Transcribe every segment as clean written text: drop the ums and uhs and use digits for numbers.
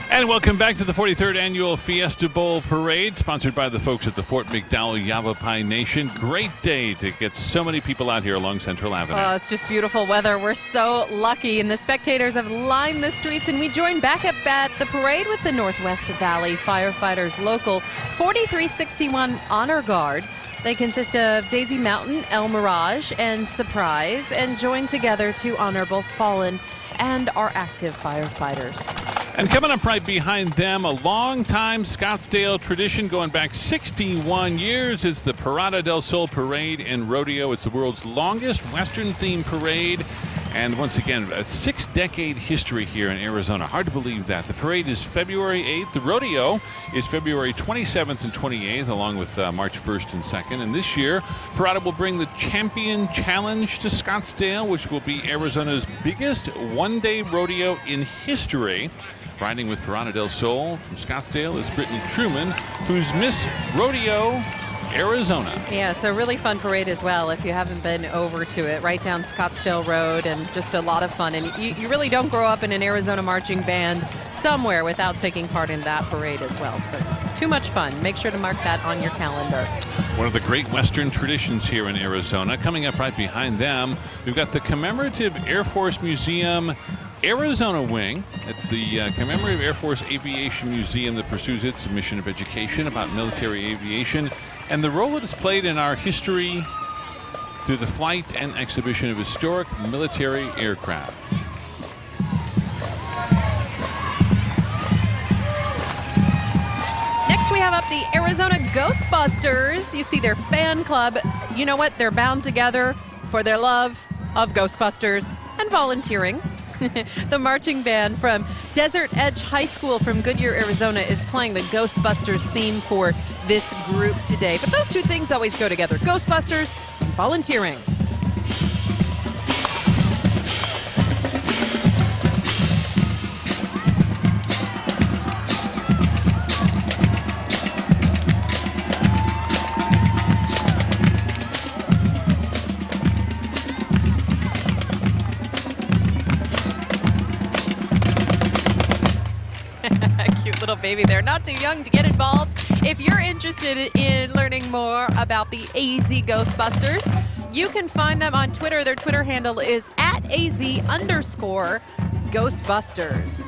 And welcome back to the 43rd Annual Fiesta Bowl Parade, sponsored by the folks at the Fort McDowell Yavapai Nation. Great day to get so many people out here along Central Avenue. Oh, it's just beautiful weather. We're so lucky, and the spectators have lined the streets, and we join back up at the parade with the Northwest Valley Firefighters Local 4361 Honor Guard. They consist of Daisy Mountain, El Mirage, and Surprise, and join together to honor both fallen and our active firefighters. And coming up right behind them, a long-time Scottsdale tradition going back 61 years. It's the Parada del Sol Parade and Rodeo. It's the world's longest Western-themed parade. And once again, a 6-decade history here in Arizona. Hard to believe that. The parade is February 8th. The rodeo is February 27th and 28th, along with March 1st and 2nd. And this year, Parada will bring the Champion Challenge to Scottsdale, which will be Arizona's biggest one-day rodeo in history. Riding with Parada del Sol from Scottsdale is Brittany Truman, who's Miss Rodeo Arizona. Yeah, it's a really fun parade as well if you haven't been over to it. Right down Scottsdale Road, and just a lot of fun. And you really don't grow up in an Arizona marching band somewhere without taking part in that parade as well. So it's too much fun. Make sure to mark that on your calendar. One of the great Western traditions here in Arizona. Coming up right behind them, we've got the Commemorative Air Force Museum Arizona Wing. It's the Commemorative Air Force Aviation Museum that pursues its mission of education about military aviation and the role it has played in our history through the flight and exhibition of historic military aircraft. Next we have up the Arizona Ghostbusters. You see their fan club. You know what? They're bound together for their love of Ghostbusters and volunteering. The marching band from Desert Edge High School from Goodyear, Arizona is playing the Ghostbusters theme for this group today. But those two things always go together, Ghostbusters and volunteering. Little baby there, not too young to get involved. If you're interested in learning more about the AZ Ghostbusters, you can find them on Twitter. Their Twitter handle is @AZ_Ghostbusters.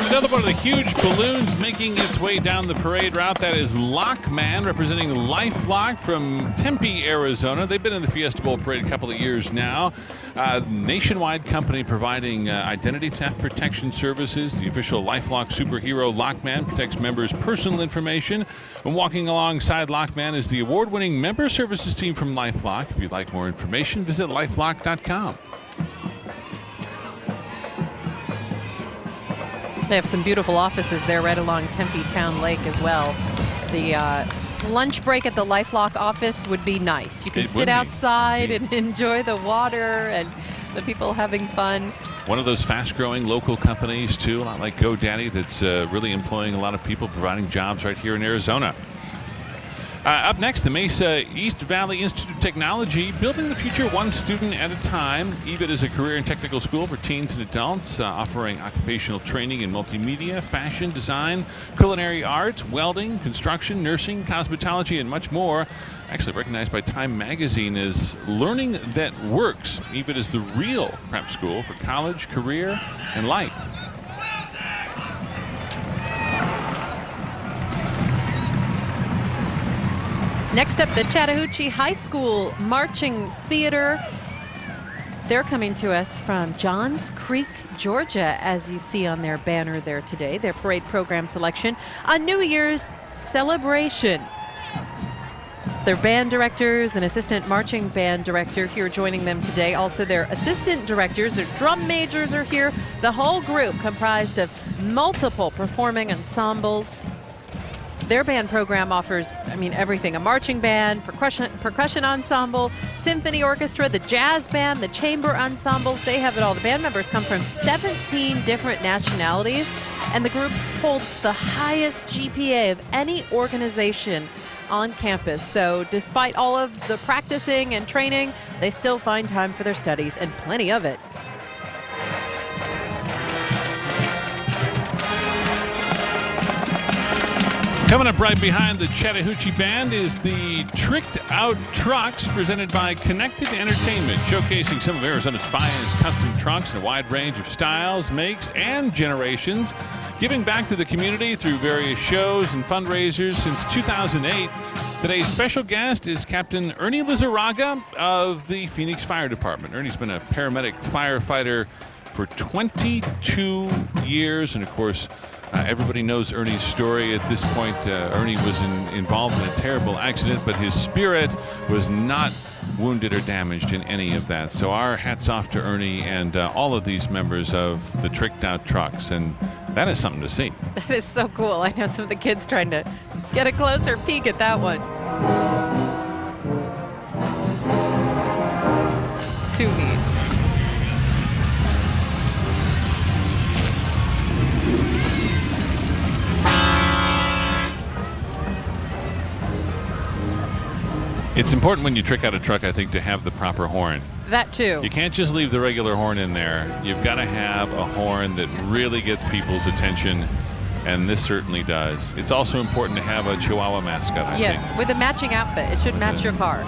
Another one of the huge balloons making its way down the parade route. That is Lockman, representing Lifelock from Tempe, Arizona. They've been in the Fiesta Bowl parade a couple of years now. Nationwide company providing identity theft protection services. The official Lifelock superhero Lockman protects members' personal information. And walking alongside Lockman is the award-winning member services team from Lifelock. If you'd like more information, visit lifelock.com. They have some beautiful offices there right along Tempe Town Lake as well. The lunch break at the Lifelock office would be nice. You can sit outside and enjoy the water and the people having fun. One of those fast-growing local companies, too, a lot like GoDaddy, that's really employing a lot of people, providing jobs right here in Arizona. Up next, the Mesa East Valley Institute of Technology, building the future one student at a time. EVIT is a career and technical school for teens and adults, offering occupational training in multimedia, fashion, design, culinary arts, welding, construction, nursing, cosmetology, and much more. Actually recognized by Time Magazine as Learning That Works. EVIT is the real prep school for college, career, and life. Next up, the Chattahoochee High School Marching Theater. They're coming to us from Johns Creek, Georgia, as you see on their banner there today. Their parade program selection, a New Year's celebration. Their band directors and assistant marching band director here joining them today. Also their assistant directors, their drum majors are here. The whole group comprised of multiple performing ensembles. Their band program offers, everything. A marching band, percussion ensemble, symphony orchestra, the jazz band, the chamber ensembles. They have it all. The band members come from 17 different nationalities. And the group holds the highest GPA of any organization on campus. So despite all of the practicing and training, they still find time for their studies, and plenty of it. Coming up right behind the Chattahoochee Band is the Tricked Out Trucks, presented by Connected Entertainment, showcasing some of Arizona's finest custom trucks in a wide range of styles, makes, and generations, giving back to the community through various shows and fundraisers since 2008. Today's special guest is Captain Ernie Lizarraga of the Phoenix Fire Department. Ernie's been a paramedic firefighter for 22 years, and of course, everybody knows Ernie's story at this point. Ernie was involved in a terrible accident, but his spirit was not wounded or damaged in any of that. So our hats off to Ernie and all of these members of the Tricked Out Trucks, and that is something to see. That is so cool. I know some of the kids trying to get a closer peek at that one. Too neat. It's important when you trick out a truck, I think, to have the proper horn. That too. You can't just leave the regular horn in there. You've got to have a horn that really gets people's attention, and this certainly does. It's also important to have a Chihuahua mascot, I think. Yes, with a matching outfit. It should match your car.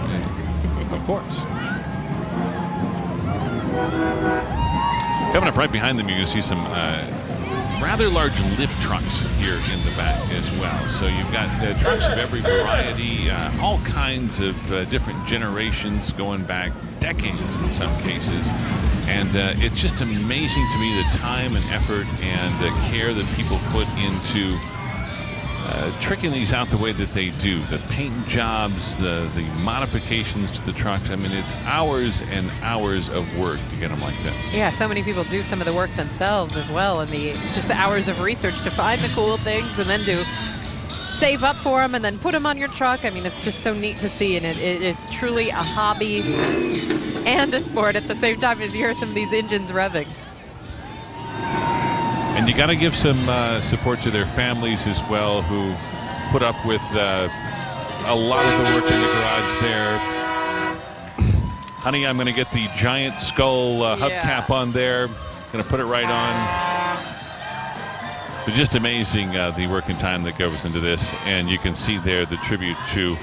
Of course. Coming up right behind them, you can see some rather large lift trucks here in the back as well. So you've got trucks of every variety, all kinds of different generations going back decades in some cases. And it's just amazing to me the time and effort and care that people put into tricking these out the way that they do. The paint jobs, the modifications to the trucks. I mean, it's hours and hours of work to get them like this. Yeah, so many people do some of the work themselves as well, and just the hours of research to find the cool things and then to save up for them and then put them on your truck. I mean, it's just so neat to see, and it is truly a hobby and a sport at the same time as you hear some of these engines revving. And you got to give some support to their families as well, who put up with a lot of the work in the garage there. Honey, I'm going to get the giant skull hubcap on there. Going to put it right on. It's just amazing the work and time that goes into this. And you can see there the tribute to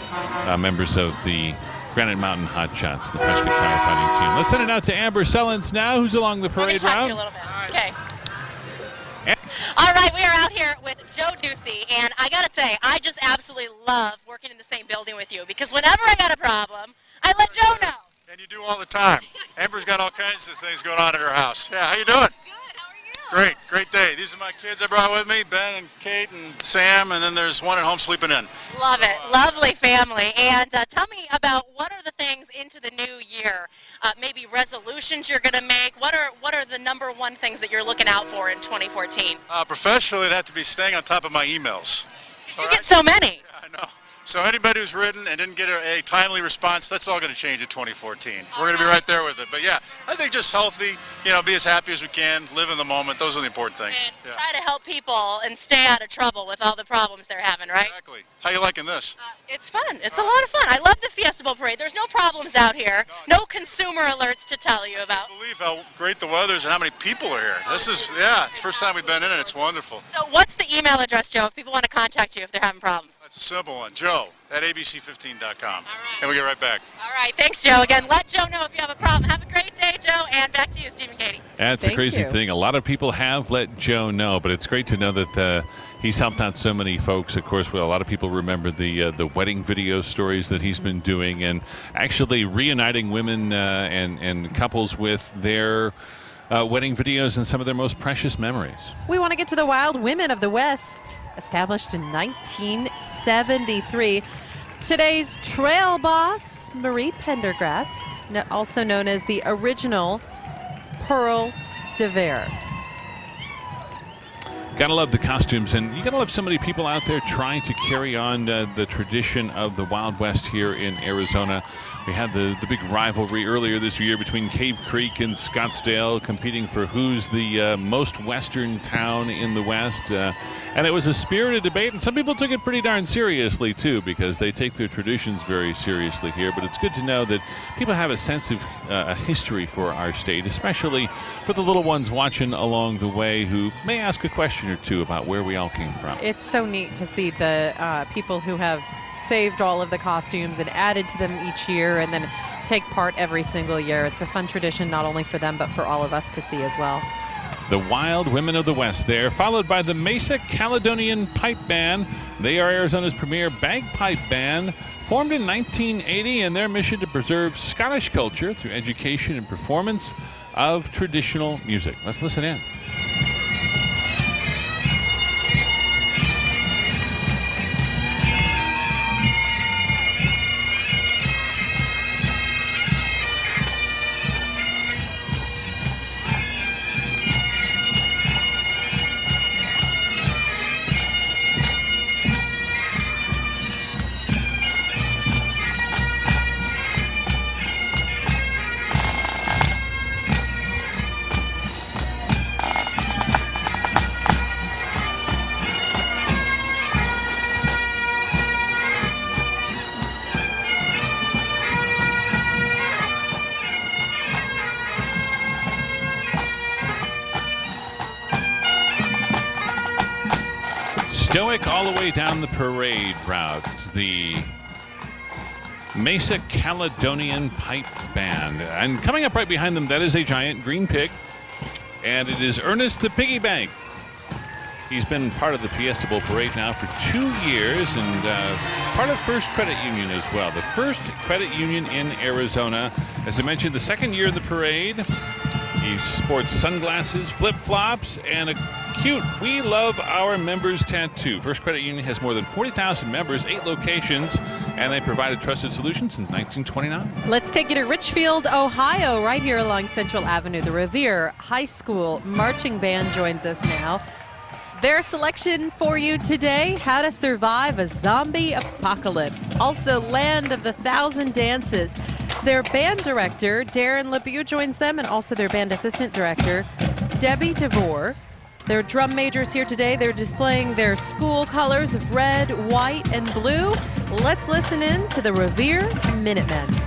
members of the Granite Mountain Hot Shots, the Prescott firefighting team. Let's send it out to Amber Sellens now, who's along the parade route. Let me talk to you a little bit. Okay. All right, we are out here with Joe Ducey, and I got to say, I just absolutely love working in the same building with you, because whenever I got a problem, I let Joe know. And you do all the time. Amber's got all kinds of things going on at her house. Yeah, how you doing? Good, how are you? Great day. These are my kids I brought with me, Ben and Kate and Sam, and then there's one at home sleeping in. Love it. Lovely family. And tell me about what are the things into the new year, maybe resolutions you're going to make. What are the #1 things that you're looking out for in 2014? Professionally, it'd have to be staying on top of my emails. Because you get so many. Yeah, I know. So anybody who's written and didn't get a timely response, that's all going to change in 2014. We're going to be right there with it. But yeah, I think just healthy, be as happy as we can, live in the moment. Those are the important things. And try to help people and stay out of trouble with all the problems they're having, right? Exactly. How you liking this? It's fun. It's a lot of fun. I love the Fiesta Bowl Parade. There's no problems out here. No consumer alerts to tell you about. I can't believe how great the weather is and how many people are here. This is, it's the first time we've been in it. It's wonderful. So what's the email address, Joe, if people want to contact you if they're having problems? That's a simple one. Joe at abc15.com. All right. And we'll get right back. All right. Thanks, Joe. Again, let Joe know if you have a problem. Have a great day, Joe. And back to you, Steve and Katie. That's a crazy thing. A lot of people have let Joe know, but it's great to know that he's helped out so many folks. Of course, a lot of people remember the wedding video stories that he's been doing, and actually reuniting women and couples with their wedding videos and some of their most precious memories. We want to get to the Wild Women of the West, established in 1973. Today's trail boss, Marie Pendergrast, also known as the original Pearl de Verre. Gotta love the costumes, and you gotta love so many people out there trying to carry on the tradition of the Wild West here in Arizona. We had the big rivalry earlier this year between Cave Creek and Scottsdale, competing for who's the most western town in the West. And it was a spirited debate, and some people took it pretty darn seriously, too, because they take their traditions very seriously here. But it's good to know that people have a sense of a history for our state, especially for the little ones watching along the way who may ask a question or two about where we all came from. It's so neat to see the people who have saved all of the costumes and added to them each year and then take part every single year. It's a fun tradition not only for them but for all of us to see as well. The Wild Women of the West there, followed by the Mesa Caledonian Pipe Band. They are Arizona's premier bagpipe band, formed in 1980, and their mission to preserve Scottish culture through education and performance of traditional music. Let's listen in. Stoic all the way down the parade route, the Mesa Caledonian Pipe Band. And coming up right behind them, that is a giant green pig, and it is Ernest the Piggy Bank. He's been part of the Fiesta Bowl parade now for 2 years, and part of First Credit Union as well. The first credit union in Arizona. As I mentioned, the second year of the parade. He sports sunglasses, flip-flops, and a cute "We Love Our Members" tattoo. First Credit Union has more than 40,000 members, 8 locations, and they provide a trusted solution since 1929. Let's take you to Richfield, Ohio, right here along Central Avenue. The Revere High School Marching Band joins us now. Their selection for you today: How to Survive a Zombie Apocalypse. Also, Land of the Thousand Dances. Their band director, Darren LeBeau, joins them, and also their band assistant director, Debbie DeVore. Their drum majors here today. They're displaying their school colors of red, white, and blue. Let's listen in to the Revere Minutemen.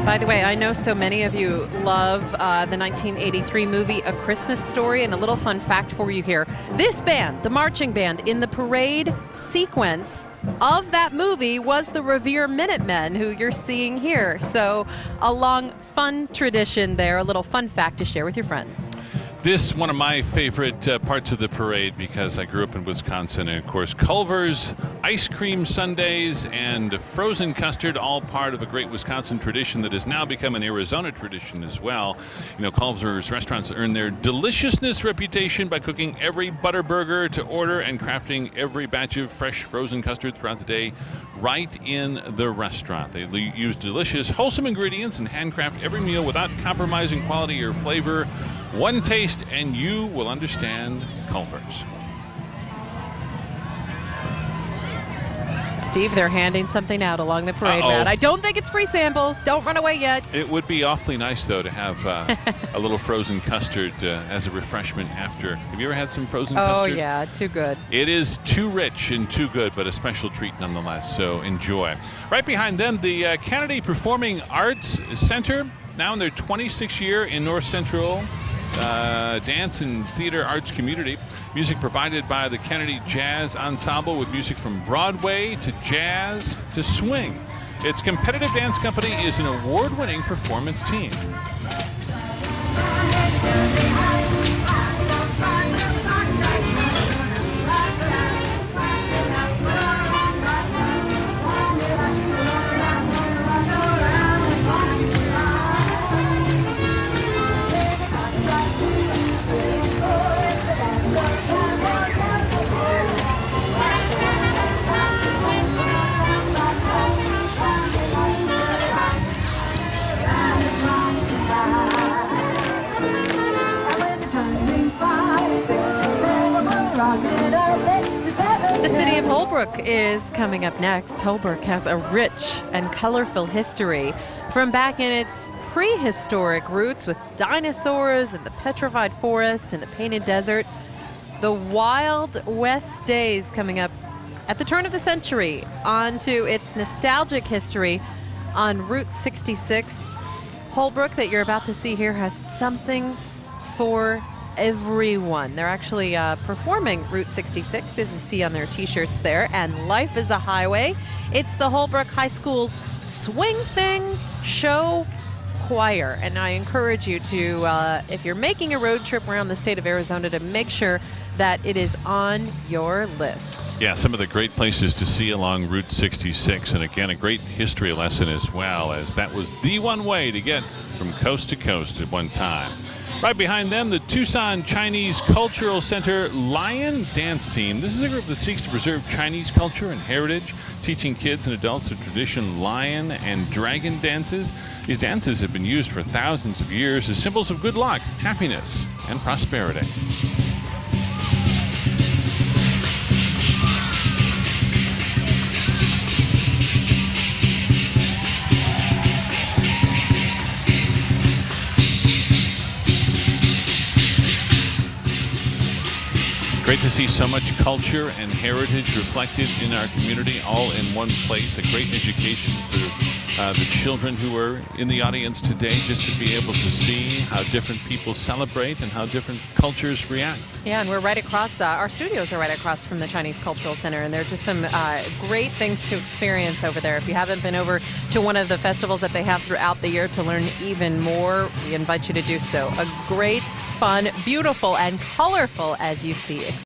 By the way, I know so many of you love the 1983 movie A Christmas Story, and a little fun fact for you here. This band, the marching band, in the parade sequence of that movie was the Revere Minutemen, who you're seeing here. So a long, fun tradition there, a little fun fact to share with your friends. This one of my favorite parts of the parade, because I grew up in Wisconsin, and of course Culvers, ice cream sundaes, and frozen custard, all part of a great Wisconsin tradition that has now become an Arizona tradition as well. You know, Culvers restaurants earn their deliciousness reputation by cooking every butter burger to order and crafting every batch of fresh frozen custard throughout the day right in the restaurant. They use delicious, wholesome ingredients and handcraft every meal without compromising quality or flavor. One taste and you will understand Culvers. Steve, they're handing something out along the parade route. I don't think it's free samples. Don't run away yet. It would be awfully nice, though, to have a little frozen custard as a refreshment after. Have you ever had some frozen custard? Oh, yeah, too good. It is too rich and too good, but a special treat nonetheless, so enjoy. Right behind them, the Cannedy Performing Arts Center, now in their 26th year in North Central dance and theater arts community. Music provided by the Cannedy Jazz Ensemble, with music from Broadway to jazz to swing. Its competitive dance company is an award-winning performance team. Holbrook is coming up next. Holbrook has a rich and colorful history from back in its prehistoric roots with dinosaurs and the petrified forest and the painted desert. The Wild West days coming up at the turn of the century, onto its nostalgic history on Route 66. Holbrook that you're about to see here has something for everyone. They're actually performing Route 66, as you see on their t-shirts there, and Life is a Highway. It's the Holbrook High School's Swing Thing Show Choir, and I encourage you to, if you're making a road trip around the state of Arizona, to make sure that it is on your list. Yeah, some of the great places to see along Route 66, and again, a great history lesson as well, as that was the one way to get from coast to coast at one time. Right behind them, the Tucson Chinese Cultural Center Lion Dance Team. This is a group that seeks to preserve Chinese culture and heritage, teaching kids and adults the traditional lion and dragon dances. These dances have been used for thousands of years as symbols of good luck, happiness, and prosperity. Great to see so much culture and heritage reflected in our community, all in one place. A great education for the children who are in the audience today, just to be able to see how different people celebrate and how different cultures react. Yeah, and we're right across, our studios are right across from the Chinese Cultural Center, and there are just some great things to experience over there. If you haven't been over to one of the festivals that they have throughout the year to learn even more, we invite you to do so. A great, fun, beautiful, and colorful, as you see,